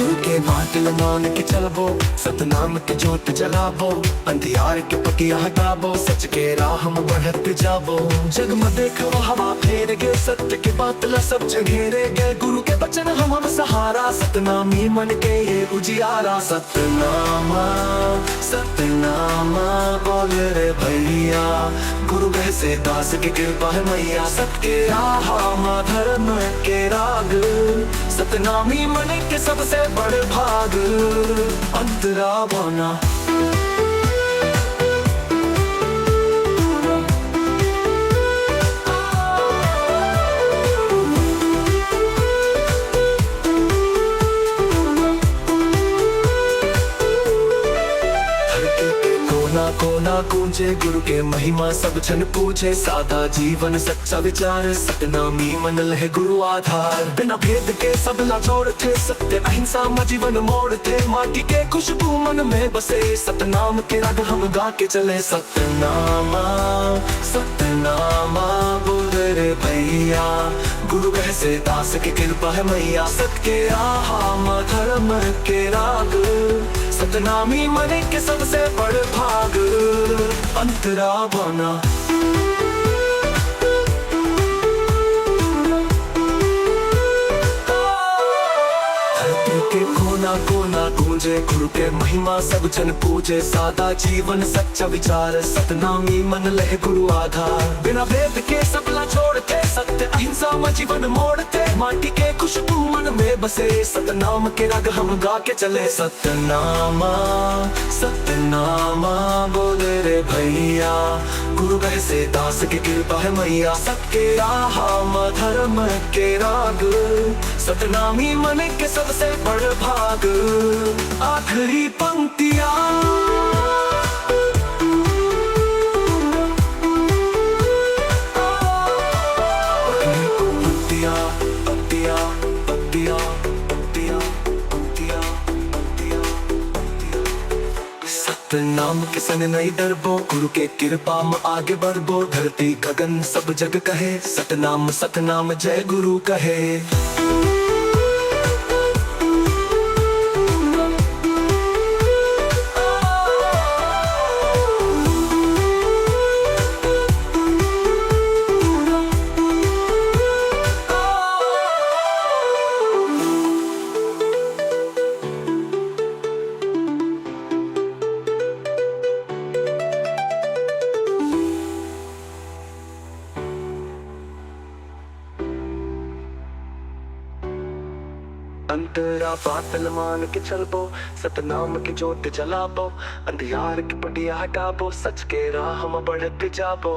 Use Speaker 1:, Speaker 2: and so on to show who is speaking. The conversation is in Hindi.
Speaker 1: गुरु के बादल मान के चलबो, सतनाम के जोत जलाबो, अंधियार के पकिया हटाबो, सच के राह में बढ़त जाबो। जग में देखो हवा फेर गे, सत्य के बातला सब जगेरे गे। गुरु के बचन हम सहारा, सतनामी मन के ये उजियारा। सतनामा सतनामा बोल रे भैया, गुरु कैसे दास की कृपा है मैया। सबके राह धर्म के राग, सतनामी मन के सबसे बड़े भाग। अंतरा बना कोना गूंजे, गुरु के महिमा सब जन पूछे। सादा जीवन सच्चा विचार, सतनामी मन लहे गुरु आधार। बिना भेद के सब ला जोड़ थे, सत्य अहिंसा में जीवन मोड़ थे। माटी के खुशबू मन में बसे, सतनाम के राग हम गा के चले। सतनामा सतनामा बोल रे भैया, गुरु कैसे दास की कृपा है मैया। सबके राह धर्म के राग, सतनामी मन के सबसे बड़े भाग। अंतरा बना के कोना कोना गूंजे, गुरु के महिमा सब जन पूजे। सादा जीवन सच्चा विचार, सतनामी मन लहे गुरु आधार। बिना भेद के सबला छोड़ते, सत्य अहिंसा में जीवन मोड़ते। माटी के खुशबू मन में बसे, सतनाम के राग हम गा के चले। सतनामा सतनामा बोल रे भैया, गुरु कैसे दास की कृपा है मैया। सबके राह धर्म के राग, सतनामी मन के सबसे बड़े भाग। आखिरी पंक्तियां सतनाम के सन नहीं डरबो, गुरु के कृपा में आगे बढ़बो। धरती गगन सब जग कहे, सतनाम सतनाम जय गुरु कहे। अंतरा बादल मान के चलबो, सतनाम की जोत जलाबो, अंधियार की पटिया हटाबो, सच के राह में बढ़त जाबो।